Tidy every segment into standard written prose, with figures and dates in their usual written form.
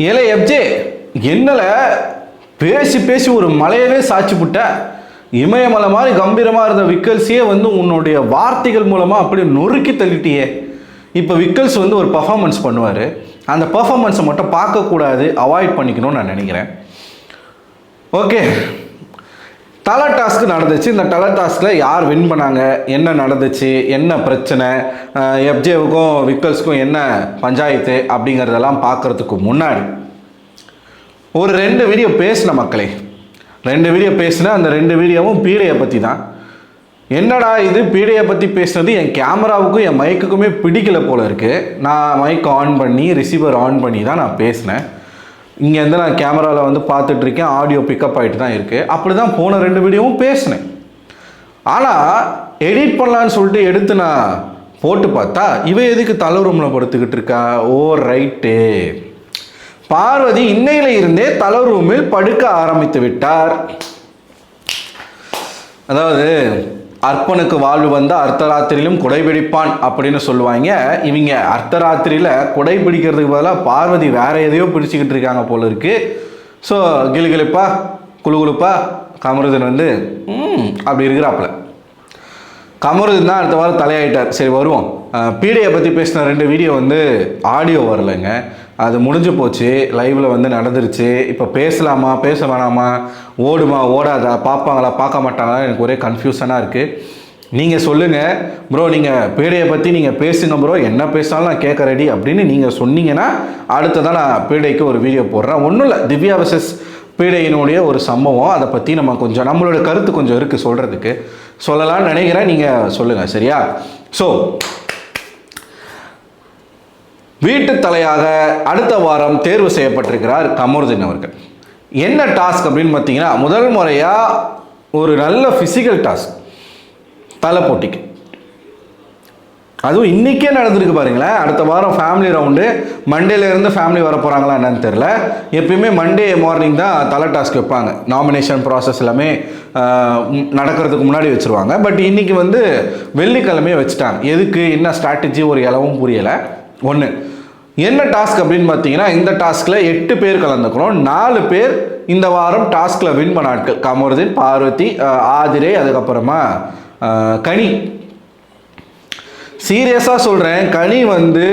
ஏலே எப்ஜே என்னல பேசி பேசி ஒரு மலையவே சாட்சி புட்ட. இமயமலை மாதிரி கம்பீரமாக இருந்த விக்கல்ஸையே வந்து உன்னுடைய வார்த்தைகள் மூலமாக அப்படி நொறுக்கி தள்ளிட்டியே. இப்போ விக்கல்ஸ் வந்து ஒரு பர்ஃபார்மன்ஸ் பண்ணுவார். அந்த பர்ஃபார்மன்ஸை மட்டும் பார்க்கக்கூடாது, அவாய்ட் பண்ணிக்கணும்னு நான் நினைக்கிறேன். ஓகே, தலை டாஸ்க்கு நடந்துச்சு. இந்த தலை டாஸ்கில் யார் வின் பண்ணாங்க, என்ன நடந்துச்சு, என்ன பிரச்சனை, எப்ஜேவுக்கும் விக்கல்ஸுக்கும் என்ன பஞ்சாயத்து அப்படிங்கிறதெல்லாம் பார்க்குறதுக்கு முன்னாடி ஒரு 2 வீடியோ பேசின மக்களே. 2 வீடியோ பேசினேன். அந்த 2 வீடியோவும் பீடையை பற்றி தான். என்னடா இது பீடையை பற்றி பேசுனது என் கேமராவுக்கும் என் மைக்குக்குமே பிடிக்கல போல இருக்குது. நான் மைக் ஆன் பண்ணி ரிசீவர் ஆன் பண்ணி தான் நான் பேசினேன். இங்கேருந்து நான் கேமராவில் வந்து பார்த்துட்ருக்கேன், ஆடியோ பிக்கப் ஆகிட்டு தான் இருக்குது. அப்படி தான் போன 2 வீடியோவும் பேசினேன். ஆனால் எடிட் பண்ணலான்னு சொல்லிட்டு எடுத்து நான் போட்டு பார்த்தா இவன் எதுக்கு தலை ரூமில் படுத்துக்கிட்டு இருக்கா? ஓ ரைட்டு, பார்வதி இன்னையில இருந்தே தலை ரூமில் படுக்க ஆரம்பித்து விட்டார். அதாவது அர்ப்பனுக்கு வாழ்வு வந்த அர்த்தராத்திரியிலும் குடைபிடிப்பான் அப்படின்னு சொல்லுவாங்க. இவங்க அர்த்தராத்திரியில் குடைபிடிக்கிறதுக்கு பதிலாக பார்வதி வேற எதையோ பிடிச்சிக்கிட்டு இருக்காங்க போல இருக்கு. ஸோ கிளுகிளுப்பா குழுகுழுப்பா கமருதன் வந்து அப்படி இருக்கிறாப்புல. கமருதன் தான் அடுத்த வாரம் தலையாயிட்டார். சரி வருவோம். பீடையை பற்றி பேசின 2 வீடியோ வந்து ஆடியோ வரலைங்க. அது முடிஞ்சு போச்சு, லைவில் வந்து நடந்துருச்சு. இப்போ பேசலாமா பேச வேணாமா, ஓடுமா ஓடாதா, பார்ப்பாங்களா பார்க்க மாட்டாங்களா, எனக்கு ஒரே கன்ஃபியூஷனாக இருக்குது. நீங்கள் சொல்லுங்கள் ப்ரோ, நீங்கள் பீடையை பற்றி நீங்கள் பேசுங்க ப்ரோ, என்ன பேசினாலும் நான் கேட்க ரெடி அப்படின்னு நீங்கள் சொன்னீங்கன்னா அடுத்ததான் நான் பீடைக்கு ஒரு வீடியோ போடுறேன். ஒன்றும் இல்லை, திவ்யா வர்சஸ் பீடையினுடைய ஒரு சம்பவம், அதை பற்றி நம்ம கொஞ்சம் நம்மளோட கருத்து கொஞ்சம் இருக்குது சொல்கிறதுக்கு, சொல்லலாம்னு நினைக்கிறேன். நீங்கள் சொல்லுங்கள் சரியா? ஸோ வீட்டு தலையாக அடுத்த வாரம் தேர்வு செய்யப்பட்டிருக்கிறார் கமருதீன் அவர்கள். என்ன டாஸ்க் அப்படின்னு பார்த்தீங்கன்னா, முதல் முறையாக ஒரு நல்ல ஃபிசிக்கல் டாஸ்க் தலை போட்டிக்கு. அதுவும் இன்றைக்கே நடந்திருக்கு பாருங்களேன். அடுத்த வாரம் ஃபேமிலி ரவுண்டு, மண்டேலேருந்து ஃபேமிலி வர போகிறாங்களா என்னன்னு தெரில. எப்பயுமே மண்டே மார்னிங் தான் தலை டாஸ்க் வைப்பாங்க. நாமினேஷன் ப்ராசஸ் எல்லாமே நடக்கிறதுக்கு முன்னாடி வச்சுருவாங்க. பட் இன்றைக்கி வந்து வெள்ளிக்கிழமையே வச்சுட்டாங்க. எதுக்கு, என்ன ஸ்ட்ராட்டஜி ஒரு இலவும் புரியலை. ஒன்று என்ன டாஸ்க் அப்படின்னு பார்த்தீங்கன்னா, இந்த டாஸ்கில் 8 பேர் கலந்துக்கணும். 4 பேர் இந்த வாரம் டாஸ்கில் வின் பண்ண ஆட்கள். கமருதீன், பார்வதி, ஆதிரை, அதுக்கப்புறமா கனி. சீரியஸாக சொல்கிறேன், கனி வந்து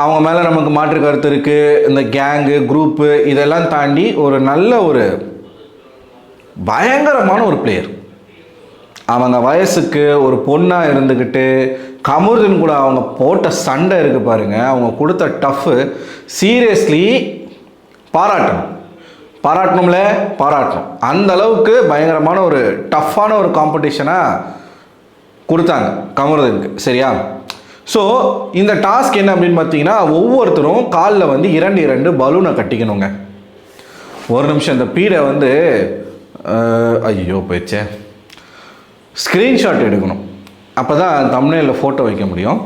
அவங்க மேலே நமக்கு மாற்று கருத்து இருக்குது. இந்த கேங்கு குரூப்பு இதெல்லாம் தாண்டி ஒரு நல்ல ஒரு பயங்கரமான ஒரு பிளேயர். அவங்க வயசுக்கு ஒரு பொண்ணாக இருந்துக்கிட்டு கமருதீன் கூட அவங்க போட்ட சண்டை இருக்குது பாருங்கள், அவங்க கொடுத்த டஃப்பு சீரியஸ்லி பாராட்டணும்ல. அந்த அளவுக்கு பயங்கரமான ஒரு டஃப்பான ஒரு காம்படிஷனாக கொடுத்தாங்க கமருதீனுக்கு. சரியா? ஸோ இந்த டாஸ்க் என்ன அப்படின்னு பார்த்தீங்கன்னா, ஒவ்வொருத்தரும் காலில் வந்து 2 பலூனை கட்டிக்கணுங்க. ஒரு நிமிஷம், இந்த பீடை வந்து ஐயோ போயிடுச்சே, ஸ்க்ரீன்ஷாட் எடுக்கணும். அப்போ தான் தம்ப்நெயிலில் ஃபோட்டோ வைக்க முடியும்.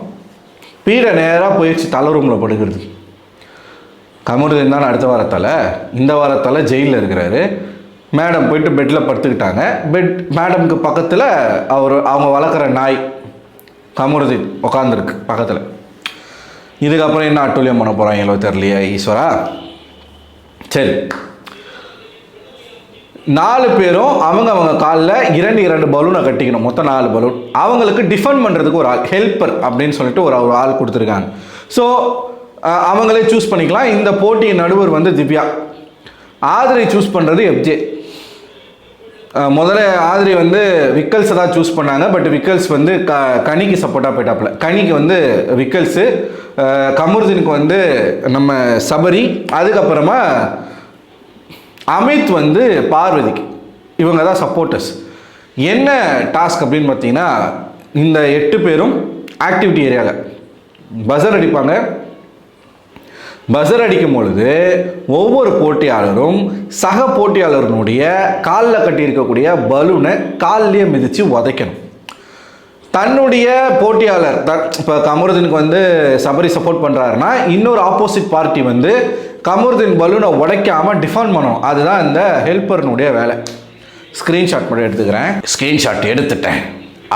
பீடை நேராக போயிடுச்சு தலை ரூமில் படுக்கிறது. கமருதீன் தான் அடுத்த வாரத்தால், இந்த வாரத்தால் ஜெயிலில் இருக்கிறாரு. மேடம் போயிட்டு பெட்டில் படுத்துக்கிட்டாங்க. மேடம்க்கு பக்கத்தில் அவங்க வளர்க்குற நாய் கமருதீன் உட்காந்துருக்கு பக்கத்தில். இதுக்கப்புறம் என்ன அட்டூழியம் பண்ண போகிறாங்களோ தெரியலையா ஈஸ்வரா. சரி, 4 பேரும் அவங்க காலில் 2 பலூனை கட்டிக்கணும். மொத்தம் 4 பலூன். அவங்களுக்கு டிஃபெண்ட் பண்ணுறதுக்கு ஒரு ஆள், ஹெல்ப்பர் அப்படின்னு சொல்லிட்டு ஒரு ஆள் கொடுத்துருக்காங்க. ஸோ அவங்களே சூஸ் பண்ணிக்கலாம். இந்த போட்டியின் நடுவர் வந்து திவ்யா. ஆதிரை சூஸ் பண்ணுறது எப்ஜே. முதல்ல ஆதிரை வந்து விக்கல்ஸை தான் சூஸ் பண்ணாங்க. பட் விக்கல்ஸ் வந்து கனிக்கு சப்போர்ட்டாக போயிட்டாப்புல. கனிக்கு வந்து விக்கல்ஸு, கமருதீனுக்கு வந்து நம்ம சபரி, அதுக்கப்புறமா அமித் வந்து பார்வதிக்கு. இவங்க தான் சப்போர்ட்டர்ஸ். என்ன டாஸ்க் அப்படின்னு பார்த்தீங்கன்னா, இந்த 8 பேரும் ஆக்டிவிட்டி ஏரியாவில் பஸர் அடிப்பாங்க. பஸர் அடிக்கும் பொழுது ஒவ்வொரு போட்டியாளரும் சக போட்டியாளர்களுடைய காலில் கட்டியிருக்கக்கூடிய பலூனை காலிலேயே மிதித்து உதைக்கணும். தன்னுடைய போட்டியாளர் இப்போ கமருதீனுக்கு வந்து சபரி சப்போர்ட் பண்ணுறாருன்னா, இன்னொரு ஆப்போசிட் பார்ட்டி வந்து கமருதீன் பலூனை உடைக்காமல் டிஃபெண்ட் பண்ணணும். அதுதான் இந்த ஹெல்ப்பர்னுடைய வேலை. ஸ்க்ரீன்ஷாட் மட்டும் எடுத்துக்கிறேன். ஸ்க்ரீன்ஷாட் எடுத்துட்டேன்.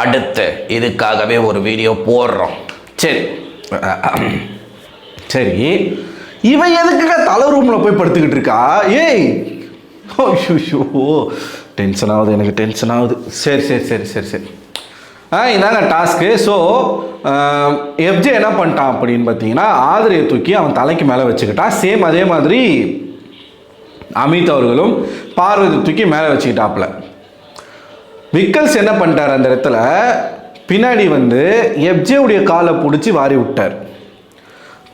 அடுத்து இதுக்காகவே ஒரு வீடியோ போடுறோம். சரி, இவன் எதுக்குங்க தலை ரூமில் போய் படுத்துக்கிட்டு இருக்கா? ஏய் ஓ டென்ஷன் ஆகுது, எனக்கு டென்ஷன் ஆகுது. சரி சரி சரி சரி சரி இதாங்க டாஸ்க்கு. ஸோ எஃப்ஜே என்ன பண்ணிட்டான் அப்படின்னு பார்த்தீங்கன்னா, ஆதிரியை தூக்கி அவன் தலைக்கு மேலே வச்சுக்கிட்டான். சேம் அதே மாதிரி அமித் அவர்களும் பார்வதி தூக்கி மேலே வச்சுக்கிட்டாப்புல. விக்கல்ஸ் என்ன பண்ணிட்டார், அந்த இடத்துல பின்னாடி வந்து எஃப்ஜேவுடைய காலை பிடிச்சி வாரி விட்டார்.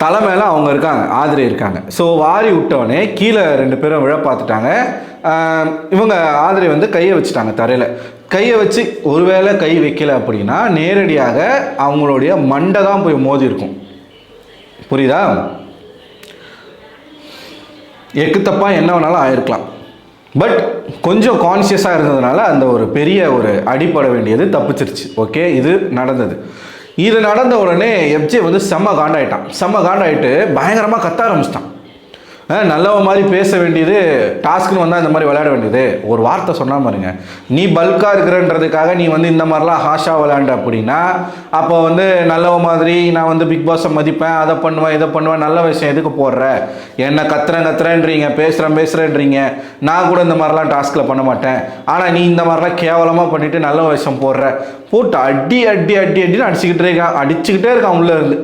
தலை மேலே அவங்க இருக்காங்க, ஆதிரி இருக்காங்க. ஸோ வாரி விட்டவொடனே கீழே 2 பேரும் விழ பார்த்துட்டாங்க. இவங்க ஆதிரி வந்து கையை வச்சுட்டாங்க தரையில். கையை வச்சு ஒருவேளை கை வைக்கல அப்படின்னா நேரடியாக அவங்களுடைய மண்டை தான் போய் மோதி இருக்கும். புரியுதா? எக்குத்தப்பா என்ன வேணாலும் ஆயிருக்கலாம். பட் கொஞ்சம் கான்சியஸாக இருந்ததுனால அந்த ஒரு பெரிய ஒரு அடிப்பட வேண்டியது தப்பிச்சிருச்சு. ஓகே, இது நடந்தது. இது நடந்த உடனே எஃப்ஜே வந்து செம்ம காண்டாயிட்டு பயங்கரமாக கத்த ஆரம்பிச்சிட்டான். நல்லவ மாதிரி பேச வேண்டியது, டாஸ்க்குன்னு வந்தால் இந்த மாதிரி விளையாட வேண்டியது. ஒரு வார்த்தை சொன்னால் பாருங்க, நீ பல்காக இருக்கிறன்றதுக்காக நீ வந்து இந்த மாதிரிலாம் ஹாஷா விளையாண்ட அப்படின்னா அப்போ வந்து நல்லவ மாதிரி நான் வந்து பிக் பாஸை மதிப்பேன், அதை பண்ணுவேன் இதை பண்ணுவேன், நல்ல விஷயம் எதுக்கு போடுற? என்ன கத்துறேன்றீங்க, பேசுகிறேன்றீங்க. நான் கூட இந்த மாதிரிலாம் டாஸ்கில் பண்ண மாட்டேன், ஆனால் நீ இந்த மாதிரிலாம் கேவலமாக பண்ணிவிட்டு நல்ல விஷயம் போட்டு அடின்னு அடிச்சுக்கிட்டே இருக்கான் உள்ளே இருந்து.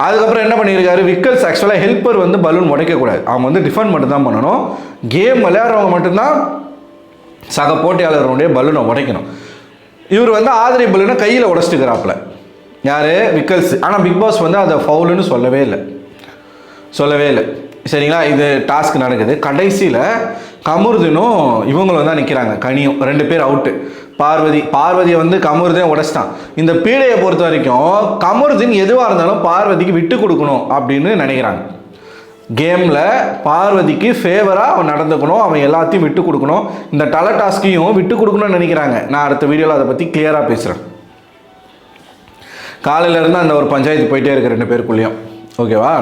அதுக்கப்புறம் என்ன பண்ணியிருக்காரு விக்கல்ஸ், ஆக்சுவலாக ஹெல்ப்பர் வந்து பலூன் உடைக்கக்கூடாது, அவங்க வந்து டிஃபெண்ட் மட்டும் தான் பண்ணணும். கேம் விளையாடுறவங்க மட்டும்தான் சக போட்டியாளர்களுடைய பலூனை உடைக்கணும். இவர் வந்து ஆதிரி பலூனை கையில் உடைச்சிட்டுக்கிறாப்புல, யார் விக்கல்ஸ். ஆனால் பிக் பாஸ் வந்து அதை ஃபவுலுன்னு சொல்லவே இல்லை. சரிங்களா? இது டாஸ்க் நடக்குது. கடைசியில் கமருதனும் இவங்களும் தான் நிற்கிறாங்க, கனியும். 2 பேர் அவுட்டு. பார்வதியை வந்து கமருதன் உடைச்சிட்டான். இந்த பீடையை பொறுத்த வரைக்கும் கமருதன் எதுவாக இருந்தாலும் பார்வதிக்கு விட்டு கொடுக்கணும் அப்படின்னு நினைக்கிறாங்க. கேமில் பார்வதிக்கு ஃபேவராக அவன் நடந்துக்கணும், அவன் எல்லாத்தையும் விட்டு கொடுக்கணும், இந்த டல டாஸ்கையும் விட்டு கொடுக்கணும்னு நினைக்கிறாங்க. நான் அடுத்த வீடியோவில் அதை பற்றி கிளியராக பேசுகிறேன். காலையிலேருந்து அந்த ஒரு பஞ்சாயத்து போயிட்டே இருக்கு 2 பேருக்குள்ளேயும். ஓகேவா?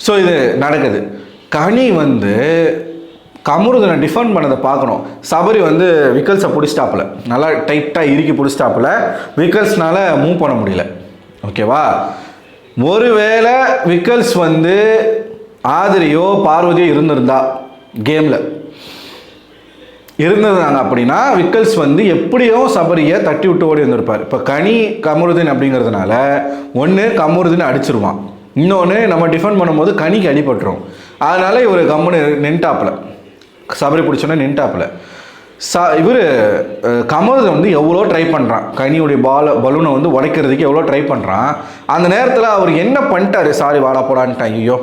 ஸோ இது நடக்குது. கனி வந்து கமருதனை டிஃபெண்ட் பண்ணதை பார்க்கணும். சபரி வந்து விக்கல்ஸை பிடிச்சிட்டாப்புல, நல்லா டைட்டாக இறுக்கி பிடிச்சிட்டாப்புல. விக்கல்ஸ்னால மூவ் பண்ண முடியல. ஓகேவா? ஒருவேளை விக்கல்ஸ் வந்து ஆதிரியோ பார்வதியோ கேமில் இருந்திருந்தாங்க அப்படின்னா விக்கல்ஸ் வந்து எப்படியும் சபரியை தட்டி விட்டு ஓடி வந்திருப்பார். இப்போ கனி கமருதன் அப்படிங்கிறதுனால ஒன்று கமருதன் அடிச்சிருவான், இன்னொன்று நம்ம டிஃபெண்ட் பண்ணும்போது கனிக்கு அடிபட்டுரும். அதனால் இவர் கம்முன்னு நின்ட்டாப்பில், சபரி பிடிச்சோன்னே நின்ட்டாப்பில். இவர் கமருதன் வந்து எவ்வளோ ட்ரை பண்ணுறான், கனியுடைய பலூனை வந்து உடைக்கிறதுக்கு எவ்வளோ ட்ரை பண்ணுறான். அந்த நேரத்தில் அவர் என்ன பண்ணிட்டார், சாரி வாடா போடான்ட்டான், ஐயோ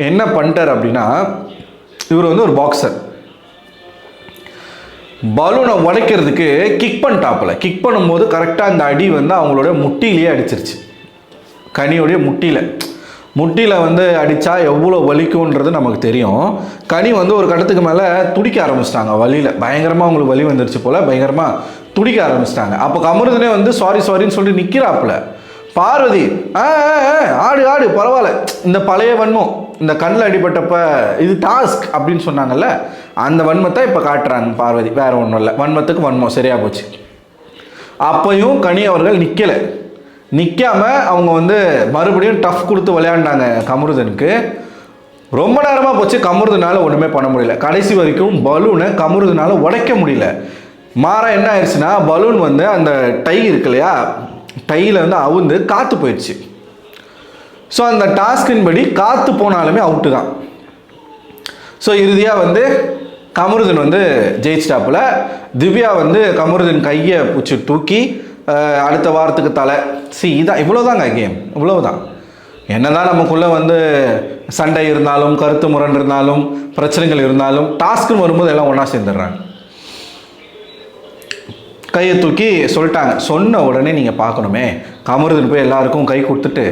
என்ன பண்ணிட்டார் அப்படின்னா, இவர் வந்து ஒரு பாக்ஸர், பலூனை உடைக்கிறதுக்கு கிக் பண்ணிட்டாப்பில். கிக் பண்ணும்போது கரெக்டாக அந்த அடி வந்து அவங்களோட முட்டியிலேயே அடிச்சிருச்சு. கனியோடைய முட்டியில் வந்து அடித்தா எவ்வளோ வலிக்கும்ன்றது நமக்கு தெரியும். கனி வந்து ஒரு கட்டத்துக்கு மேலே துடிக்க ஆரம்பிச்சிட்டாங்க வலியில், பயங்கரமாக அவங்களுக்கு வலி வந்துருச்சு போல், பயங்கரமாக துடிக்க ஆரம்பிச்சிட்டாங்க. அப்போ கமருதனே வந்து சாரின்னு சொல்லிட்டு நிற்கிறாப்புல. பார்வதி ஆடு பரவாயில்ல, இந்த பழைய வன்மம், இந்த கண்ணில் அடிபட்டப்ப இது டாஸ்க் அப்படின்னு சொன்னாங்கல்ல, அந்த வன்மத்தை இப்போ காட்டுறாங்க பார்வதி. வேறு ஒன்றும் இல்லை, வன்மத்துக்கு வன்மம் சரியாக போச்சு. அப்பையும் கனி அவர்கள் நிற்காமல் அவங்க வந்து மறுபடியும் டஃப் கொடுத்து விளையாண்டாங்க கமருதனுக்கு. ரொம்ப நேரமாக போச்சு, கமருதனால் ஒன்றுமே பண்ண முடியல. கடைசி வரைக்கும் பலூனை கமருதனால் உடைக்க முடியல. மாறாக என்ன ஆயிடுச்சுன்னா, பலூன் வந்து அந்த டை இருக்கு இல்லையா, டையில் வந்து அவுந்து காற்று போயிடுச்சு. ஸோ அந்த டாஸ்கின் படி காற்று போனாலுமே அவுட்டு தான். ஸோ இறுதியாக வந்து கமருதன் வந்து ஜெயிச்சிட்டாப்புல. திவ்யா வந்து கமருதன் கையை பிடிச்சி தூக்கி அடுத்த வாரத்துக்கு தலை இதான். இவ்வளோதாங்க கேம், இவ்வளவுதான். என்னதான் நமக்குள்ளே வந்து சண்டை இருந்தாலும், கருத்து முரண் இருந்தாலும், பிரச்சனைகள் இருந்தாலும், டாஸ்க்குன்னு வரும்போது எல்லாம் ஒன்றா சேர்ந்துடுறாங்க. கையை தூக்கி சொல்லிட்டாங்க. சொன்ன உடனே நீங்கள் பார்க்கணுமே, கமருதன் போய் எல்லாருக்கும் கை கொடுத்துட்டு,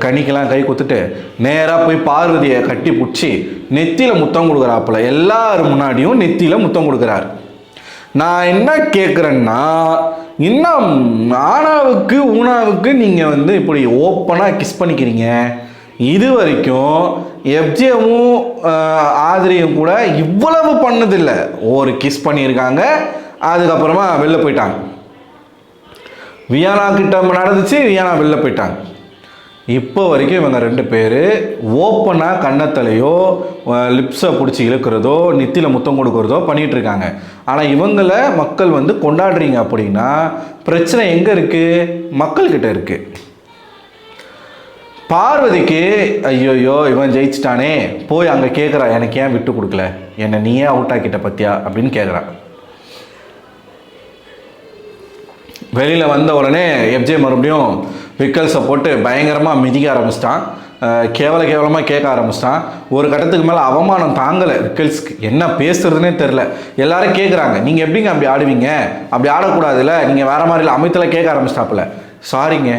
கனிக்கெல்லாம் கை கொடுத்துட்டு நேராக போய் பார்வதியை கட்டி பிடிச்சி நெத்தியில் முத்தம் கொடுக்குறாப்புல. எல்லாரும் முன்னாடியும் நெத்தியில் முத்தம் கொடுக்குறாரு. நான் என்ன கேட்குறேன்னா, இன்னும் ஆனாவுக்கு ஊனாவுக்கு நீங்கள் வந்து இப்படி ஓப்பனாக கிஸ் பண்ணிக்கிறீங்க. இது வரைக்கும் எஃப்ஜேவும் ஆதிரியும் கூட இவ்வளவு பண்ணதில்லை. ஒரு கிஸ் பண்ணியிருக்காங்க, அதுக்கப்புறமா வெளில போயிட்டாங்க. வியானா கிட்ட நடந்துச்சு, வியானா வெளில போயிட்டாங்க. இப்போ வரைக்கும் இவங்க 2 பேர் ஓப்பனாக கன்னத்தலையோ லிப்ஸை பிடிச்சி இழுக்கிறதோ நெத்தியில் முத்தம் கொடுக்கறதோ பண்ணிகிட்டு இருக்காங்க. ஆனால் இவங்களை மக்கள் வந்து கொண்டாடுறீங்க அப்படின்னா பிரச்சனை எங்கே இருக்குது? மக்கள்கிட்ட இருக்குது. பார்வதிக்கு ஐயோயோ இவன் ஜெயிச்சிட்டானே, போய் அங்கே கேட்குறா, எனக்கு ஏன் விட்டு கொடுக்கல, என்னை நீயே அவுட் ஆக்கிட்ட பத்தியா அப்படின்னு கேட்குறா. வெளியில் வந்த உடனே எஃப்ஜே மறுபடியும் விக்கல்ஸை போட்டு பயங்கரமாக மிதிக்க ஆரம்பிச்சிட்டான். கேவலமாக கேட்க ஆரம்பிச்சிட்டான். ஒரு கட்டத்துக்கு மேலே அவமானம் தாங்கலை விக்கல்ஸ்க்கு. என்ன பேசுறதுனே தெரில. எல்லாரும் கேட்குறாங்க, நீங்கள் எப்படிங்க அப்படி ஆடுவீங்க, அப்படி ஆடக்கூடாதுல்ல, நீங்கள் வேறு மாதிரி இல்லை, அமைத்தில் கேட்க ஆரம்பிச்சிட்டாப்புல. சாரிங்க,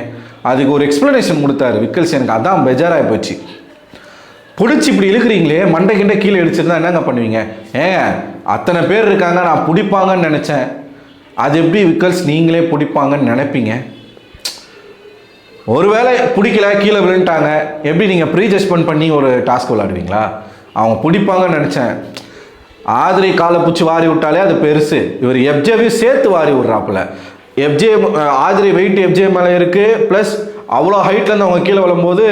அதுக்கு ஒரு எக்ஸ்ப்ளனேஷன் கொடுத்தாரு விக்கல்ஸ். எனக்கு அதான் பெஜாராகி போச்சு. பிடிச்சி இப்படி இழுக்கிறீங்களே, மண்டை கிண்டை கீழே இடிச்சிருந்தா என்னங்க பண்ணுவீங்க? ஏங்க அத்தனை பேர் இருக்காங்க, நான் பிடிப்பாங்கன்னு நினச்சேன். அது எப்படி விக்கல்ஸ் நீங்களே பிடிப்பாங்கன்னு நினைப்பீங்க? ஒருவேளை பிடிக்கல, கீழே விழுந்துட்டாங்க, எப்படி நீங்கள் ப்ரீ ஜட்ஜ்மெண்ட் பண்ணி ஒரு டாஸ்க் விளையாடுவீங்களா? அவங்க பிடிப்பாங்கன்னு நினச்சேன். ஆதிரை காலை பிடிச்சி வாரி விட்டாலே அது பெருசு. இவர் எஃப்ஜேவையும் சேர்த்து வாரி விட்றாப்புல. எஃப்ஜே ஆதிரை வெயிட் எஃப்ஜே மேலே இருக்குது, ப்ளஸ் அவ்வளோ ஹைட்லேருந்து அவங்க கீழே விழும்போது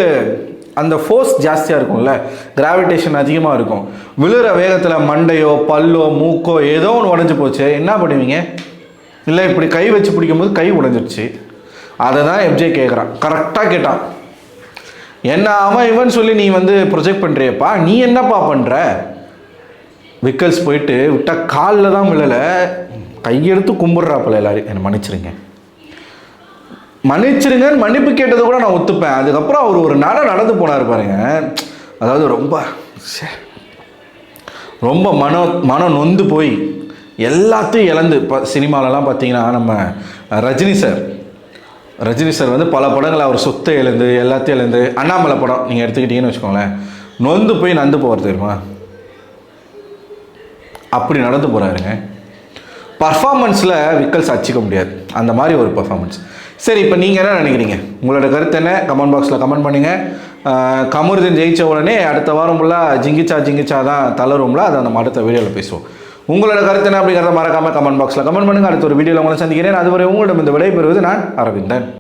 அந்த ஃபோர்ஸ் ஜாஸ்தியாக இருக்கும்ல, கிராவிடேஷன் அதிகமாக இருக்கும். விழுற வேகத்தில் மண்டையோ பல்லோ மூக்கோ ஏதோ ஒன்று உடஞ்சி போச்சு, என்ன பண்ணுவீங்க? இல்லை இப்படி கை வச்சு பிடிக்கும்போது கை உடஞ்சிருச்சு. அதை தான் எஃப்ஜே கேட்குறான். கரெக்டாக கேட்டான். என்ன அவன் இவன் சொல்லி நீ வந்து ப்ரொஜெக்ட் பண்ணுறியப்பா, நீ என்னப்பா பண்ணுற? விக்கல்ஸ் போயிட்டு விட்டால் காலில் தான் விழலை, கையெடுத்து கும்பிட்றாப்புல எல்லாரும், என்னை மன்னிச்சிருங்கன்னு மன்னிப்பு கேட்டதை கூட நான் ஒத்துப்பேன். அதுக்கப்புறம் அவர் ஒரு நடந்து போனார் பாருங்க. அதாவது ரொம்ப மனம் நொந்து போய் எல்லாத்தையும் இழந்து. இப்போ சினிமாலலாம் பார்த்தீங்கன்னா நம்ம ரஜினி சார் வந்து பல படங்கள் அவர் சொத்தை இழந்து எல்லாத்தையும் இழந்து, அண்ணாமலை படம் நீங்கள் எடுத்துக்கிட்டீங்கன்னு வச்சுக்கோங்களேன், நொந்து போய் நந்து போகிறது தெரியுமா, அப்படி நடந்து போகிறாருங்க. பர்ஃபார்மன்ஸில் விக்கல்ஸ் அடிச்சிக்க முடியாது, அந்த மாதிரி ஒரு பர்ஃபார்மன்ஸ். சரி, இப்போ நீங்கள் என்ன நினைக்கிறீங்க? உங்களோட கருத்து என்ன? கமெண்ட் பாக்ஸில் கமெண்ட் பண்ணுங்கள். கமருதீன் ஜெயித்த உடனே அடுத்த வாரம் ஃபுல்லாக ஜிங்கிச்சா தான் தளரும்ல, அதை நம்ம அடுத்த வீடியோவில் பேசுவோம். உங்களோட கருத்து என்ன அப்படிங்கிறத மறக்காமல் கமெண்ட் பாக்ஸில் கமெண்ட் பண்ணுங்கள். அடுத்த ஒரு வீடியோவில் உங்களை சந்திக்கிறேன். அதுவரை உங்களிடம் இந்த விடைபெறுவது நான் அரவிந்தன்.